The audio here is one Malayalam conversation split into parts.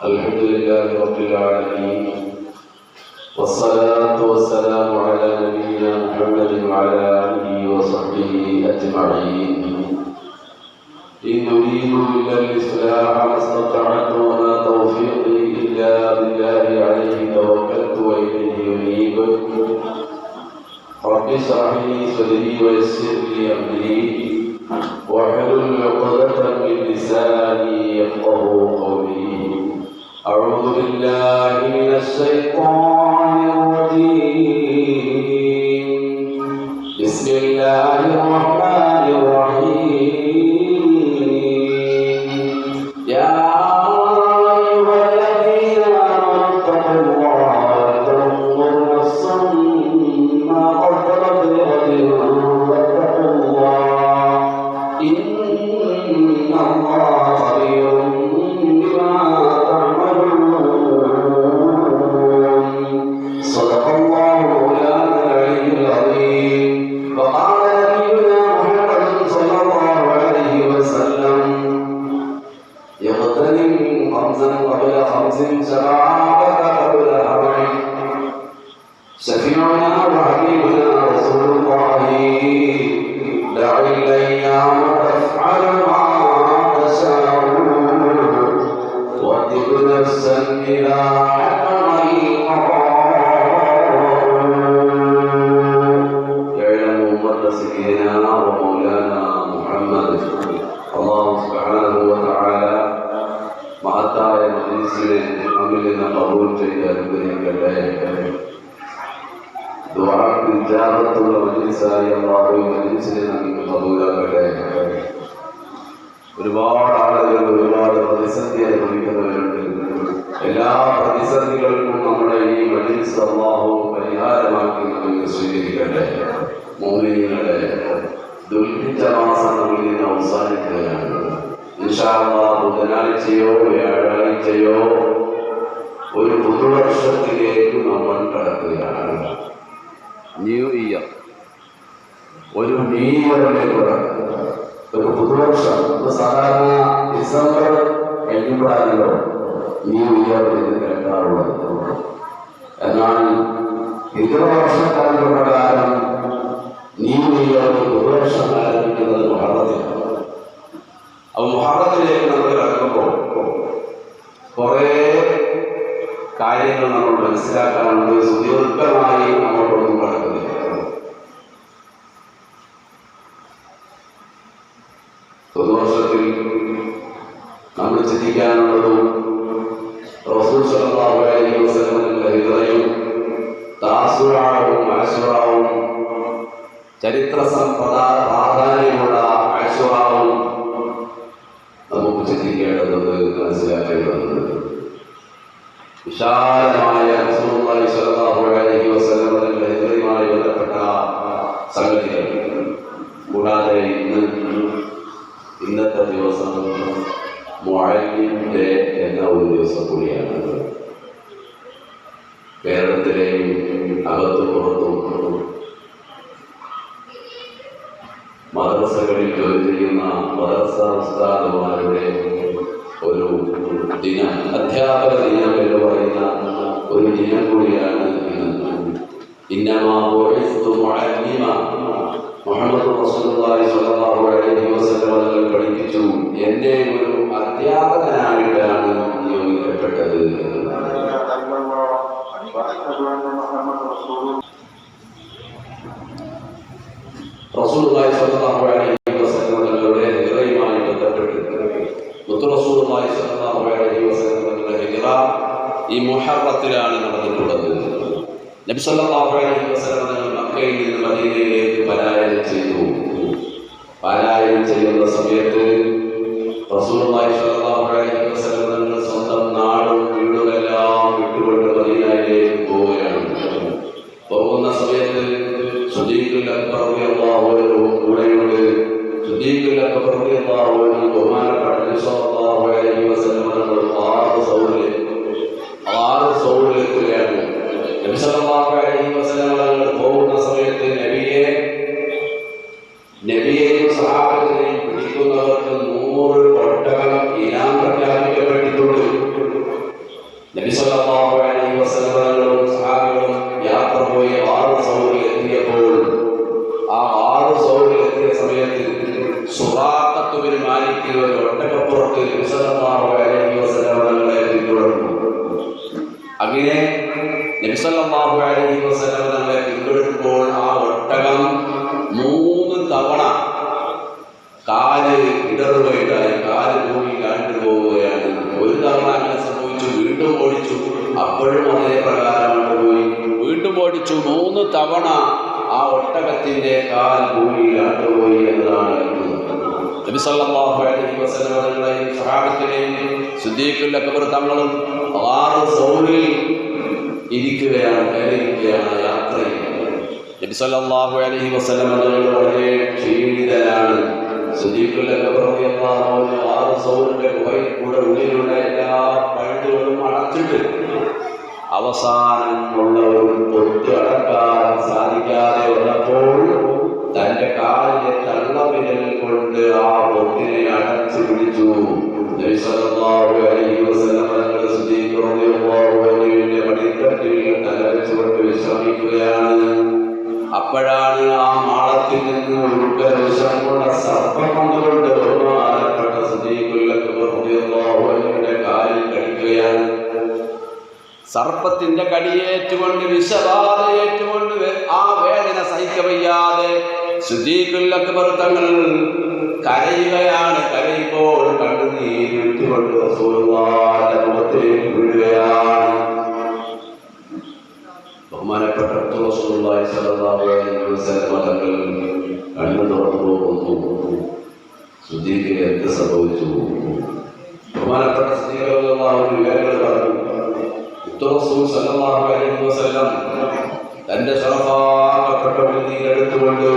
الحمد لله رب العالمين، والصلاة والسلام على نبينا محمد وعلى آله وصحبه أجمعين. إن نريد إلا الإصلاح ما استطعت وما توفيقي إلا بالله عليه توكلت وإليه أنيب. رب اشرح لي صدري ويسر لي أمري واحلل عقدة من لساني يفقهوا قولي. أعوذ بالله من الشيطان الرجيم. بسم الله الرحمن الرحيم. يا أيها الذين آمنوا اتقوا الله ولتنظر نفس ما قدمت لغد واتقوا الله إن الله خبير بما صدق الله مولانا العلي العظيم. وقال نبينا محمد صلى الله عليه وسلم: يغتنم خمسا قبل خمس شفاعتك قبل أربع. شفيعنا وحبيبنا رسول الله دع الأيام تفعل ما تشاء واتق نفسا إذا حكم القضاء. سيدنا ومولانا محمد الله سبحانه وتعالى മഹത്തായ മജ്‌ലിസിനെ നമ്മിൽ നിന്ന് ഖബൂൽ ചെയ്ത് അനുഗ്രഹിക്കട്ടെ. ദുആക്ക് ഇജാബത്തുള്ള മജ്‌ലിസായി അല്ലാഹു ഈ മജ്‌ലിസിനെ നമുക്ക് ഖബൂലാക്കട്ടെ. ഒരുപാട് ആളുകൾ ഒരുപാട് പ്രതിസന്ധി അനുഭവിക്കുന്നവരുണ്ട്. എല്ലാ പ്രതിസന്ധികൾക്കും നമ്മുടെ ഈ മജ്‌ലിസ് അല്ലാഹു പരിഹാരമാക്കി നമുക്ക് സ്വീകരിക്കട്ടെ. മുഅ്മിനീങ്ങളെ, ദുൽഹിജ്ജ മാസം നമ്മിൽ നിന്ന് അവസാനിക്കുകയാണ്. ഇൻഷാ അല്ലാഹ് ബുധനാഴ്ചയോ വ്യാഴാഴ്ചയോ ഒരു പുതുവർഷത്തിലേക്ക് നമ്മൾ കടക്കുകയാണ്. ന്യൂ ഇയർ, ഒരു ന്യൂ ഇയറിലേക്ക് കടക്കുക, ഒരു പുതുവർഷം. സാധാരണ ഡിസംബർ കഴിയുമ്പോഴാണല്ലോ ന്യൂ ഇയർ എന്ന് കേൾക്കാറുള്ളത്. എന്നാൽ ഹിജ്റ വർഷക്കാലം പ്രകാരം ന്യൂ ഇയർ പുതുവർഷം ആരംഭിക്കുന്നത് മുഹറത്തിലാണ്. അപ്പോൾ മുഹറത്തിലേക്ക് നമ്മൾ കടക്കുമ്പോൾ കുറേ കാര്യങ്ങൾ നമ്മൾ മനസ്സിലാക്കാനുണ്ട്. സുദീർഘമായി നമ്മളൊന്നും കടക്കുന്നില്ല. പുതുവർഷത്തിൽ നമ്മൾ ചിന്തിക്കാനുള്ളതും റസൂൽ സ്വല്ലല്ലാഹു അലൈഹി വസല്ലമയുടെ ഹിജ്റയും താസുആവും അശുറാവും ചരിത്ര പ്രാധാന്യമുള്ള അശുറാവും നമുക്ക് ചിന്തിക്കേണ്ടതുണ്ട്, മനസ്സിലാക്കേണ്ടതുണ്ട്. വിശാലമായ റസൂലുള്ളാഹി സ്വല്ലല്ലാഹു അലൈഹി വസല്ലമയുടെ ഹിജ്റയുമായി ബന്ധപ്പെട്ട സംഗതികൾ. കൂടാതെ ഇന്നത്തെ ദിവസം മുഅല്ലിം ഡേ എന്ന ഒരു ദിവസം കൂടിയാണ്. കേരളത്തിലെയും അകത്തും പുറത്തും മദ്രസകളിൽ ജോലി ചെയ്യുന്ന മദ്രസ ഉസ്താദുമാരുടെ ഒരു ദിനം, അധ്യാപക ദിനം എന്ന് പറയുന്ന ഒരു ദിനം കൂടിയാണ് ഇന്ന്. ഇന്നമാ ബുഇസ്തു മുഅല്ലിമ. മുഹമ്മദ് റസൂലുള്ളാഹി സ്വല്ലല്ലാഹു അലൈഹി വസല്ലം പഠിപ്പിച്ചു, എന്നെ ഒരു അധ്യാപകനായിട്ടാണ് നിയോഗിക്കപ്പെട്ടത്. റസൂലുള്ളാഹി സ്വല്ലല്ലാഹു അലൈഹി വസല്ലമയുടെ ഹിജ്റയുമായി ബന്ധപ്പെട്ട് മുത്ത് റസൂലുള്ളാഹി സ്വല്ലല്ലാഹു അലൈഹി വസല്ലമയുടെ ഹിജ്റ ഈ മുഹറത്തിലാണ് നടന്നിട്ടുള്ളത്. നബി സല്ലല്ലാഹു അലൈഹി വസല്ലം മക്കയിൽ നിന്ന് മദീനയിലേക്ക് പലായനം ചെയ്തു. പലായനം ചെയ്യുന്ന സമയത്ത് റസൂലുള്ളാഹി സ്വല്ലല്ലാഹു അലൈഹി വസല്ലം സ്വന്തം നാടും വീടുമെല്ലാം വിട്ടുകൊണ്ട് മദീനയിലേക്ക് പോവുകയാണ്. പോകുന്ന സമയത്ത് സുദീഖുൽ അക്ബർ റളിയല്ലാഹു അൻഹു കൂടെയുണ്ട്. സുദീഖുൽ അക്ബർ റളിയല്ലാഹു അൻഹു ബഹുമാനപ്പെട്ട നബി സല്ലല്ലാഹു അലൈഹി വസല്ലം ആറ് സൗറിലെത്തുകയാണ്. നബി സല്ലല്ലാഹു അലൈഹി വസല്ലം പോകുന്ന സമയത്ത് നബിയെയും സഹാബത്തിനെയും പിടിക്കുന്നവർക്ക് 100 ഒട്ടകം ഇനാം പ്രഖ്യാപിക്കപ്പെട്ടിട്ടുണ്ട്. സല്ലല്ലാഹു അലൈഹി വസല്ലം തങ്ങളെ പിന്തുടരുമ്പോൾ ആ ഒട്ടകം 3 തവണ കാല് ഇടറുകയുണ്ടായി, കാല് ഭൂമി കണ്ടുപോവുകയാണ്. ഒരു തവണ അങ്ങനെ സംഭവിച്ചു, വീണ്ടും ഓടിച്ചു, അപ്പോഴും അതേ പ്രകാരമാണ് പോയി, വീണ്ടും ഓടിച്ചു. 3 തവണ ആ ഒട്ടകത്തിന്റെ കാൽ ഭൂമി കണ്ടുപോയി എന്നതാണ് നബി സല്ലല്ലാഹു അലൈഹി വസല്ലം തങ്ങളെയും സഹാബത്തിനെയും സിദ്ദീഖുൽ അക്ബർ തങ്ങളും ആറ് സൗറിൽ ഇരിക്കുകയാണ്, കയറിയിരിക്കുകയാണ്, യാത്ര ചെയ്യുന്നത്. നബി സല്ലല്ലാഹു അലൈഹി വസല്ലം തങ്ങൾ വളരെ ക്ഷീണിതരാണ്. സിദ്ദീഖുൽ അക്ബർ റളിയല്ലാഹു അൻഹു ആറ് സൗറിന്റെ ഗുഹയിൽ കൂടെ ഉള്ളിലുള്ള എല്ലാ പഴുതുകളും അടച്ചിട്ട് അവസാനം ഉള്ളവരും തൊട്ട് അടക്കാൻ സാധിക്കാതെ വന്നപ്പോൾ തന്റെ കാലിലെ തള്ളവിരൽ കൊണ്ട് ആ പൊത്തിനെ അടച്ചു പിടിച്ചു. നബി സല്ലല്ലാഹു അലൈഹി വസല്ലം തങ്ങൾ സിദ്ദീഖ് റളിയല്ലാഹു അൻഹുവിന്റെ മടിത്തട്ടിൽ തലവെച്ചുകൊണ്ട് വിശ്രമിക്കുകയാണ്. അപ്പോഴാണ് ആ മാളത്തിൽ നിന്ന് ഉൾക്കരവിഷമുള്ള സർപ്പം വന്നുകൊണ്ട് ബഹുമാനപ്പെട്ട സിദ്ദീഖുൽ അക്ബർ റളിയല്ലാഹു അൻഹുവിന്റെ കാലിൽ കടിക്കുകയാണ്. സർപ്പത്തിന്റെ കടിയേറ്റുകൊണ്ട്, വിഷബാധയേറ്റുകൊണ്ട് ആ വേദന സഹിക്കവയ്യാതെ സിദ്ദീഖുൽ അക്ബർ തങ്ങൾ കരയുകയാണ്. കരയുമ്പോൾ കണ്ണുനീരിട്ടുകൊണ്ട് റസൂലുള്ളാഹിന്റെ മുഖത്തേക്ക് വീഴുകയാണ്. ബഹുമാനപ്പെട്ട റസൂലുള്ളാഹി സ്വല്ലല്ലാഹു അലൈഹി വസല്ലം തങ്ങൾ കണ്ണു തുറന്നു പോകുന്നു. സിദ്ദീഖിന് എന്ത് സംഭവിച്ചു? ബഹുമാനപ്പെട്ട സിദ്ദീഖ് റളിയല്ലാഹു അൻഹു വിവരങ്ങൾ പറഞ്ഞു. റസൂൽ സല്ലല്ലാഹു അലൈഹി വസല്ലം തന്റെ ശറഫാക്കപ്പെട്ട നീരെടുത്തുകൊണ്ട്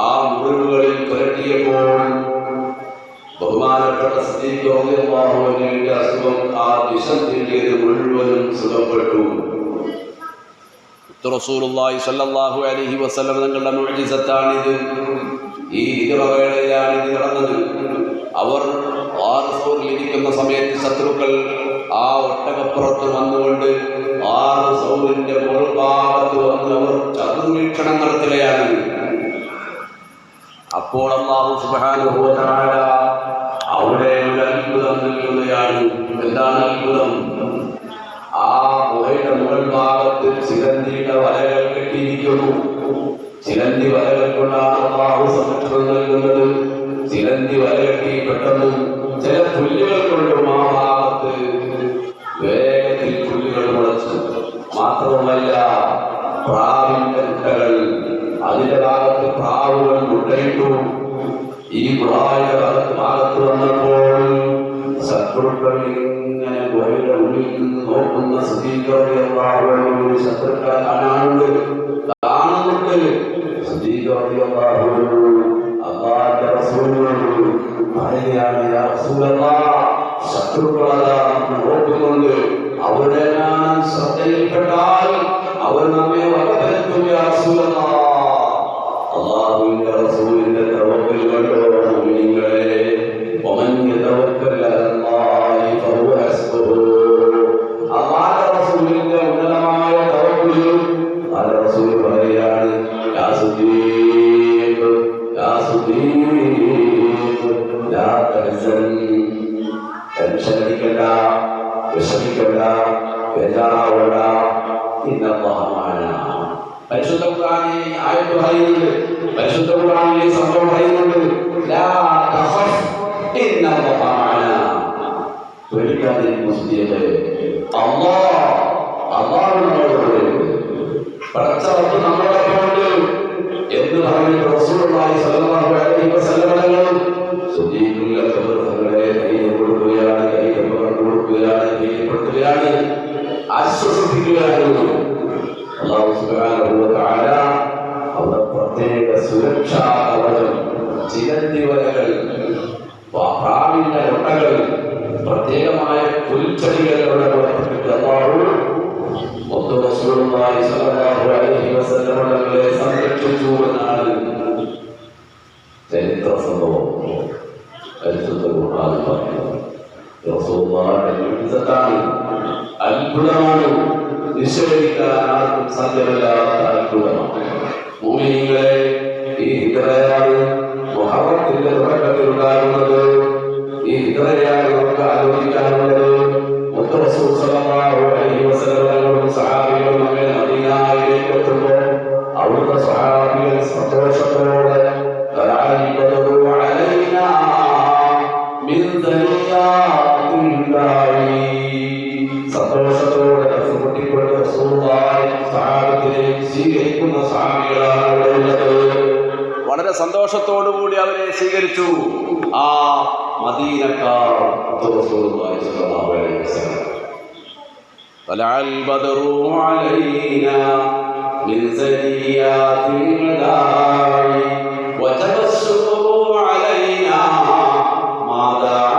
ആ മുറിവുകളിൽ പുരട്ടിയപ്പോൾ ബഹുമാനപ്പെട്ട സിദ്ദീഖ് റളിയല്ലാഹു അൻഹുവിന്റെ അസുഖം, ആ വിഷം തീണ്ടിയത് മുഴുവനും സുഖപ്പെട്ടു. റസൂലുള്ളാഹി സ്വല്ലല്ലാഹു അലൈഹി വസല്ലം തങ്ങളുടെ മുഅ്ജിസത്താണിത്. ഈ ഹിജ്റവേളയിലാണ് ഇത് നടന്നത്. അവർ ഇരിക്കുന്ന സമയത്ത് ശത്രുക്കൾ ആ ഒട്ടകപ്പുറത്ത് വന്നുകൊണ്ട് 6 സൗറിന്റെ മുകൾഭാഗത്ത് വന്ന് അവർ ചതുർവീക്ഷണം നടത്തുകയാണ്. അപ്പോൾ അല്ലാഹു സുബ്ഹാനഹു വ തആല അവിടെ ഒരു അത്ഭുതം നൽകുകയാണ്. എന്താണ് അത്ഭുതം? ആ ഗുഹയുടെ മുകൾഭാഗത്ത് ചിലന്തിയുടെ വലകൾ കെട്ടിയിരിക്കുന്നു. ചിലന്തി വലകൾ കൊണ്ടാണ് അല്ലാഹു സംരക്ഷണം നൽകുന്നത്. ചിലന്തി വല കെട്ടി പെട്ടെന്ന് ചില പുല്ലുകൾ കൊണ്ടും ആ ഭാഗത്ത് വേഗത്തിൽ പുല്ലുകൾ മുളച്ചു. മാത്രമല്ല, പ്രാവിന്റെ മുട്ടകൾ, അതിന്റെ ഭാഗത്ത് പ്രാവുകൾ മുട്ടയിട്ടു. ഈ പ്രാവിന്റെ ഭാഗത്ത് വന്നപ്പോൾ ശത്രുക്കൾ ഇങ്ങനെ ഗുഹയുടെ ഉള്ളിൽ നിന്ന് നോക്കുന്ന സിദ്ദീഖ് റളിയല്ലാഹു അൻഹു ശത്രുക്കളെ കാണാനുണ്ട്, കാണുന്നുണ്ട്. സിദ്ദീഖ് റളിയല്ലാഹു അൻഹു അല്ലാഹുവിന്റെ റസൂലിനോട് പറയുകയാണ്, യാ റസൂലല്ലാഹ്, ശത്രുക്കളാ നോക്കുന്നുണ്ട്, അവരുടെ ശ്രദ്ധയിൽപ്പെട്ടാൽ അവർ നമ്മെ വകവരുത്തും. യാ റസൂലല്ലാഹ്, അല്ലാഹുവിന്റെ റസൂലിന്റെ തവക്കൽ കണ്ടോ മുഅ്മിനീങ്ങളെ, വമൻ യതവക്കൽ അലല്ലാഹി ഫഹുവ ഹസ്ബുഹു. അല്ലാഹുവിന്റെ റസൂലിന്റെ ഉന്നതമായ തവക്കൽ ആ റസൂൽ പറയുകയാണ്, യാ സിദ്ദീഖ്, യാ സിദ്ദീഖ്, ലാ തഹ്സൻ, ടെൻഷൻ അടിക്കണ്ട, വിഷമിക്കണ്ട, ബേജാറാവണ്ട, ഇന്നല്ലാഹ മഅനാ. പരിശുദ്ധ ഖുർആനിൽ ആയത്ത് പറയുന്നുണ്ട്, പരിശുദ്ധ ഖുർആനിൽ ഈ സംഭവം പറയുന്നുണ്ട്, ലാ തഖഫ് ഇന്നല്ലാഹ മഅനാ. പേടിക്കാതിരിക്കൂ സിദ്ദീഖേ, അല്ലാഹു നമ്മളോടുണ്ട്, പടച്ചവൻ നമ്മളോടൊപ്പമുണ്ട് എന്ന് പറഞ്ഞിട്ട് റസൂലുള്ളാഹി സ്വല്ലല്ലാഹു അലൈഹി വസല്ലം തങ്ങൾ സിദ്ദീഖുൽ അക്ബർ തങ്ങളെ ധൈര്യം കൊടുക്കുകയാണ്, ധൈര്യം കൊടുക്കുകയാണ്, ധൈര്യപ്പെടുത്തുകയാണ്, ആശ്വസിപ്പിക്കുകയാണ്. അല്ലാഹു സുബ്ഹാനഹു വ തആല അവിടെ പ്രത്യേക സുരക്ഷാ കവചം, ചിലന്തി വലകൾ, പ്രാവിന്റെ മുട്ടകൾ, പ്രത്യേകമായ പുൽച്ചെടികൾ അവിടെ പുറത്തിട്ട് അല്ലാഹു റസൂലുള്ളാഹി സ്വല്ലല്ലാഹു അലൈഹി വസല്ലം തങ്ങളെ സംരക്ഷിച്ചു എന്നാണ് ചരിത്ര സംഭവം. പരിശുദ്ധ ഖുർആനിൽ പറയുന്നത് റസൂലുള്ളാഹിന്റെ മുഅ്ജിസത്താണ്, അത്ഭുതമാണ്, നിഷേധിക്കാൻ ആർക്കും സാധ്യമല്ലാത്ത അത്ഭുതമാണ്. മുഅ്മിനീങ്ങളെ, ഈ ഹിജ്റയാണ് മുഹറത്തിന്റെ തുടക്കത്തിൽ ഉണ്ടാകുന്നത്. ഈ ഹിജ്റയാണ് നമുക്ക് ആലോചിക്കാനുള്ളത്. റസൂൽ സല്ലല്ലാഹു അലൈഹി വസല്ലം സഹാബികൾ സന്തോഷത്തോടെ സന്തോഷത്തോടെ പൊട്ടിക്കൊണ്ട് സ്വീകരിക്കുന്ന സ്വാമികളാണ്. വളരെ സന്തോഷത്തോടുകൂടി അവരെ സ്വീകരിച്ചു ആ മദീനക്കാർ. طلع البدر علينا من ثنيات الوداع وجب الشكر علينا ما دعا